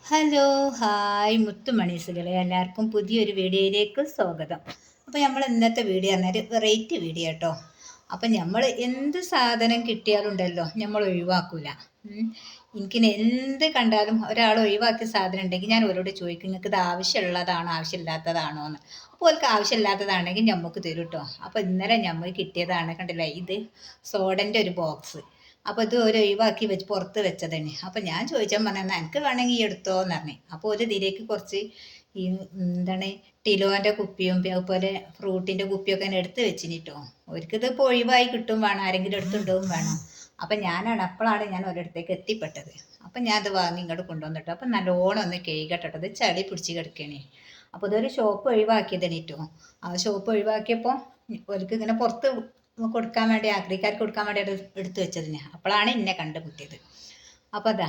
Hello hi മുത്തുമണീസുകളെ എല്ലാവർക്കും പുതിയൊരു വീഡിയോയിലേക്ക് സ്വാഗതം. അപ്പോൾ നമ്മൾ ഇന്നത്തെ വീഡിയോ പറഞ്ഞാൽ വെറൈറ്റി വീഡിയോ കേട്ടോ. അപ്പം നമ്മൾ എന്ത് സാധനം കിട്ടിയാലുണ്ടല്ലോ നമ്മൾ ഒഴിവാക്കൂല. എനിക്ക് എന്ത് കണ്ടാലും ഒരാൾ ഒഴിവാക്കിയ സാധനം ഉണ്ടെങ്കിൽ ഞാൻ അവരോട് ചോദിക്കും, നിങ്ങൾക്ക് ഇത് ആവശ്യമുള്ളതാണോ ആവശ്യമില്ലാത്തതാണോ എന്ന്. അപ്പോൾ അവർക്ക് ആവശ്യമില്ലാത്തതാണെങ്കിൽ നമുക്ക് തരും കേട്ടോ. അപ്പോൾ ഇന്നലെ നമ്മൾ കിട്ടിയതാണ്, കണ്ടില്ലേ, ഇത് സോഡൻ്റെ ഒരു ബോക്സ്. അപ്പോൾ ഇത് ഒരു ഒഴിവാക്കി വെച്ച് പുറത്ത് വെച്ചതാണ്. അപ്പോൾ ഞാൻ ചോദിച്ചാൽ പറഞ്ഞാൽ എനിക്ക് വേണമെങ്കിൽ ഈ എടുത്തോ എന്ന് പറഞ്ഞു. അപ്പോൾ ഒരു ഇതിലേക്ക് കുറച്ച് ഈ എന്താണ് ടിലോൻ്റെ കുപ്പിയും അതുപോലെ ഫ്രൂട്ടിൻ്റെ കുപ്പിയൊക്കെ ഞാൻ എടുത്ത് വെച്ചിട്ടോ. അവർക്കിത് ഇപ്പോൾ ഒഴിവായി കിട്ടും വേണം, ആരെങ്കിലും എടുത്തുണ്ടാവും വേണം. അപ്പം അപ്പോഴാണ് ഞാൻ ഒരിടത്തേക്ക് എത്തിപ്പെട്ടത്. അപ്പം ഞാൻ അത് വാങ്ങി ഇങ്ങോട്ട് കൊണ്ടുവന്നിട്ടോ. അപ്പം നല്ലോണം ഒന്ന് കഴുകട്ടോ, ഇത് ചളി പിടിച്ച് കിടക്കണേ. അപ്പോൾ ഇതൊരു ഷോപ്പ് ഒഴിവാക്കിയതാണ് കേട്ടോ. ആ ഷോപ്പ് ഒഴിവാക്കിയപ്പോൾ അവർക്ക് ഇങ്ങനെ പുറത്ത് കൊടുക്കാൻ വേണ്ടി, ആക്രിക്കാർക്ക് കൊടുക്കാൻ വേണ്ടി എടുത്തു വെച്ചതിന്. അപ്പോഴാണ് എന്നെ കണ്ടുമുട്ടിയത്. അപ്പോൾ അതാ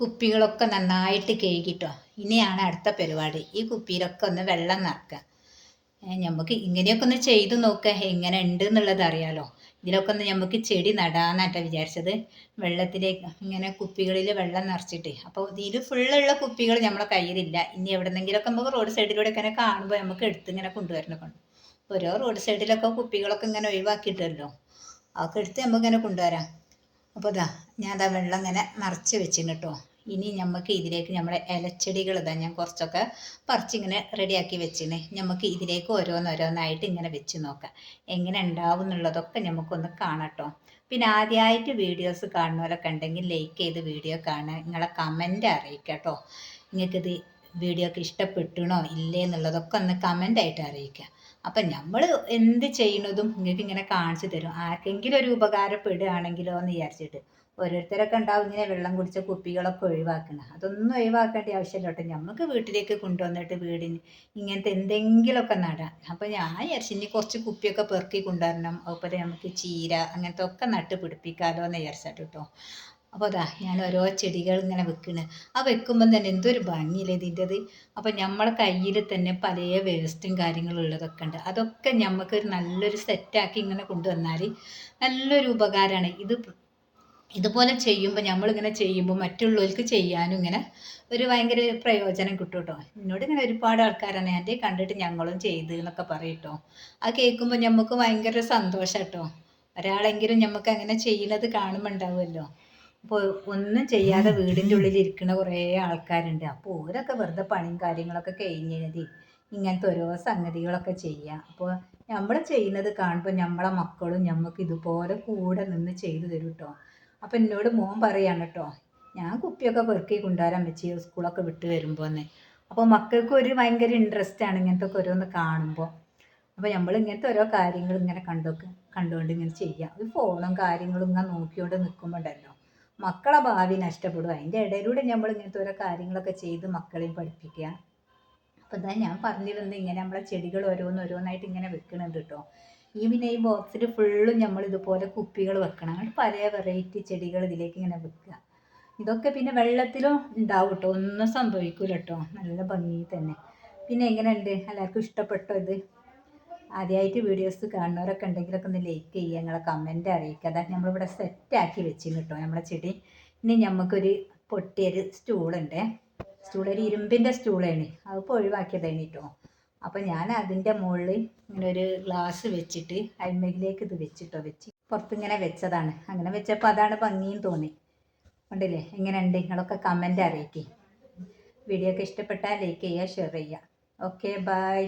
കുപ്പികളൊക്കെ നന്നായിട്ട് കഴുകിട്ടോ. ഇനിയാണ് അടുത്ത പരിപാടി. ഈ കുപ്പിയിലൊക്കെ ഒന്ന് വെള്ളം നിറക്കുക. നമുക്ക് ഇങ്ങനെയൊക്കെ ഒന്ന് ചെയ്തു നോക്കുക എങ്ങനെ ഉണ്ട് എന്നുള്ളത് അറിയാലോ. ഇതിലൊക്കെ ഒന്ന് നമുക്ക് ചെടി നടാന്നാട്ടോ വിചാരിച്ചത്. വെള്ളത്തിലേക്ക് ഇങ്ങനെ കുപ്പികളിൽ വെള്ളം നിറച്ചിട്ട്. അപ്പോൾ ഇതിൽ ഫുള്ളുള്ള കുപ്പികൾ നമ്മളെ കയ്യിലില്ല. ഇനി എവിടെന്നെങ്കിലുമൊക്കെ നമുക്ക് റോഡ് സൈഡിലൂടെ ഇങ്ങനെ കാണുമ്പോൾ നമുക്ക് എടുത്ത് ഇങ്ങനെ കൊണ്ടുവരണ ഓരോ റോഡ് സൈഡിലൊക്കെ കുപ്പികളൊക്കെ ഇങ്ങനെ ഒഴിവാക്കിയിട്ടല്ലോ, അതൊക്കെ എടുത്ത് നമുക്ക് ഇങ്ങനെ കൊണ്ടുവരാം. അപ്പോൾ ഞാൻ വെള്ളം ഇങ്ങനെ നിറച്ച് വെച്ചിന് കേട്ടോ. ഇനി നമുക്ക് ഇതിലേക്ക് നമ്മളെ ഇലച്ചെടികൾ ഞാൻ കുറച്ചൊക്കെ പറിച്ചിങ്ങനെ റെഡിയാക്കി വെച്ചിന്. നമുക്ക് ഇതിലേക്ക് ഓരോന്നോരോന്നായിട്ട് ഇങ്ങനെ വെച്ച് നോക്കാം എങ്ങനെ ഉണ്ടാവും എന്നുള്ളതൊക്കെ നമുക്കൊന്ന് കാണട്ടോ. പിന്നെ ആദ്യമായിട്ട് വീഡിയോസ് കാണുന്നവരൊക്കെ ഉണ്ടെങ്കിൽ ലൈക്ക് ചെയ്ത് വീഡിയോ കാണുക, നിങ്ങളെ കമൻറ്റ് അറിയിക്കുക കേട്ടോ. നിങ്ങൾക്കിത് വീഡിയോ ഒക്കെ ഇഷ്ടപ്പെട്ടണോ ഇല്ലേ എന്നുള്ളതൊക്കെ ഒന്ന് കമൻ്റായിട്ട് അറിയിക്കുക. അപ്പം നമ്മൾ എന്ത് ചെയ്യുന്നതും നിങ്ങൾക്ക് ഇങ്ങനെ കാണിച്ചു തരും. ആർക്കെങ്കിലും ഒരു ഉപകാരപ്പെടുകയാണെങ്കിലോ എന്ന് വിചാരിച്ചിട്ട്. ഓരോരുത്തരൊക്കെ ഉണ്ടാവും ഇങ്ങനെ വെള്ളം കുടിച്ച കുപ്പികളൊക്കെ ഒഴിവാക്കണം. അതൊന്നും ഒഴിവാക്കേണ്ട ആവശ്യമില്ല കേട്ടോ. നമുക്ക് വീട്ടിലേക്ക് കൊണ്ടുവന്നിട്ട് വീടിന് ഇങ്ങനത്തെ എന്തെങ്കിലുമൊക്കെ നടാം. അപ്പോൾ ഞാൻ വിചാരിച്ചു ഇനി കുറച്ച് കുപ്പിയൊക്കെ പെറുക്കി കൊണ്ടുവരണം. അതുപോലെ നമുക്ക് ചീര അങ്ങനത്തെ ഒക്കെ നട്ട് പിടിപ്പിക്കാമല്ലോ എന്ന് വിചാരിച്ചിട്ട് കേട്ടോ. അപ്പോൾ ഞാൻ ഓരോ ചെടികൾ ഇങ്ങനെ വെക്കണ്. ആ വെക്കുമ്പം തന്നെ എന്തൊരു ഭംഗിയില്ലേ ഇതിൻ്റെത്. അപ്പം നമ്മളെ കയ്യിൽ തന്നെ പല വേസ്റ്റും കാര്യങ്ങളും ഉള്ളതൊക്കെ ഉണ്ട്. അതൊക്കെ നമുക്കൊരു നല്ലൊരു സെറ്റാക്കി ഇങ്ങനെ കൊണ്ടുവന്നാൽ നല്ലൊരു ഉപകാരമാണ്. ഇതുപോലെ ചെയ്യുമ്പോൾ നമ്മളിങ്ങനെ ചെയ്യുമ്പോൾ മറ്റുള്ളവർക്ക് ചെയ്യാനും ഇങ്ങനെ ഒരു ഭയങ്കര പ്രയോജനം കിട്ടും കേട്ടോ. എന്നോട് ഇങ്ങനെ ഒരുപാട് ആൾക്കാരാണ് എൻ്റെ കണ്ടിട്ട് ഞങ്ങളും ചെയ്ത് എന്നൊക്കെ പറയും കേട്ടോ. ആ കേൾക്കുമ്പോൾ നമുക്ക് ഭയങ്കര സന്തോഷം കേട്ടോ. ഒരാളെങ്കിലും നമുക്ക് അങ്ങനെ ചെയ്യുന്നത് കാണുമ്പോൾ ഉണ്ടാവുമല്ലോ. അപ്പോൾ ഒന്നും ചെയ്യാതെ വീടിൻ്റെ ഉള്ളിൽ ഇരിക്കുന്ന കുറേ ആൾക്കാരുണ്ട്. അപ്പോൾ ഓരൊക്കെ വെറുതെ പണിയും കാര്യങ്ങളൊക്കെ കഴിഞ്ഞത് ഇങ്ങനത്തെ ഓരോ സംഗതികളൊക്കെ ചെയ്യുക. അപ്പോൾ നമ്മൾ ചെയ്യുന്നത് കാണുമ്പോൾ നമ്മളെ മക്കളും നമുക്ക് ഇതുപോലെ കൂടെ നിന്ന് ചെയ്തു തരും കേട്ടോ. അപ്പം എന്നോട് മോൻ പറയാണ് കേട്ടോ, ഞാൻ കുപ്പിയൊക്കെ പെറുക്കി കൊണ്ടുവരാൻ വെച്ച് സ്കൂളൊക്കെ വിട്ട് വരുമ്പോൾ തന്നെ. അപ്പോൾ മക്കൾക്ക് ഒരു ഭയങ്കര ഇൻട്രസ്റ്റ് ആണ് ഇങ്ങനത്തെ ഒക്കെ ഓരോന്ന് കാണുമ്പോൾ. അപ്പോൾ നമ്മൾ ഇങ്ങനത്തെ ഓരോ കാര്യങ്ങൾ ഇങ്ങനെ കണ്ടുകൊണ്ട് ഇങ്ങനെ ചെയ്യുക. ഒരു ഫോണും കാര്യങ്ങളും ഇങ്ങനെ നോക്കിക്കൊണ്ട് നിൽക്കുമ്പോൾ ഉണ്ടല്ലോ മക്കളെ ഭാവി നഷ്ടപ്പെടും. അതിൻ്റെ ഇടയിലൂടെ നമ്മൾ ഇങ്ങനത്തെ ഓരോ കാര്യങ്ങളൊക്കെ ചെയ്ത് മക്കളെയും പഠിപ്പിക്കുക. അപ്പോൾ ഞാൻ പറഞ്ഞിരുന്നത് ഇങ്ങനെ നമ്മളെ ചെടികൾ ഓരോന്നോരോന്നായിട്ട് ഇങ്ങനെ വെക്കണുണ്ട് കേട്ടോ. പിന്നെ ഈ ബോക്സിൽ ഫുള്ളും നമ്മൾ ഇതുപോലെ കുപ്പികൾ വെക്കണം. അങ്ങോട്ട് പല വെറൈറ്റി ചെടികൾ ഇതിലേക്ക് ഇങ്ങനെ വെക്കുക. ഇതൊക്കെ പിന്നെ വെള്ളത്തിലും ഉണ്ടാവും കേട്ടോ, ഒന്നും സംഭവിക്കില്ല കേട്ടോ. നല്ല ഭംഗി തന്നെ. പിന്നെ എങ്ങനെയുണ്ട്, എല്ലാവർക്കും ഇഷ്ടപ്പെട്ടോ ഇത്? ആദ്യമായിട്ട് വീഡിയോസ് കാണുന്നവരൊക്കെ ഉണ്ടെങ്കിലൊക്കെ ഒന്ന് ലൈക്ക് ചെയ്യുക, നിങ്ങളെ കമൻറ്റ് അറിയിക്കുക. അതായത് നമ്മളിവിടെ സെറ്റാക്കി വെച്ചിന് കേട്ടോ നമ്മളെ ചെടി. ഇനി നമുക്കൊരു പൊട്ടിയൊരു സ്റ്റൂളുണ്ട്. ഒരു ഇരുമ്പിൻ്റെ സ്റ്റൂളാണ്, അതിപ്പോൾ ഒഴിവാക്കിയതാണ് കേട്ടോ. അപ്പോൾ ഞാൻ അതിൻ്റെ മുകളിൽ ഇങ്ങനെ ഒരു ഗ്ലാസ് വെച്ചിട്ട് അരിമയിലേക്ക് ഇത് വെച്ച് പുറത്തിങ്ങനെ വെച്ചതാണ്. അങ്ങനെ വെച്ചപ്പോൾ അതാണ് ഭംഗിയും തോന്നി. കണ്ടില്ലേ എങ്ങനെയുണ്ട്? നിങ്ങളൊക്കെ കമൻറ്റ് അറിയിക്കുക. വീഡിയോ ഒക്കെ ഇഷ്ടപ്പെട്ടാൽ ലൈക്ക് ചെയ്യുക, ഷെയർ ചെയ്യുക. Okay, by.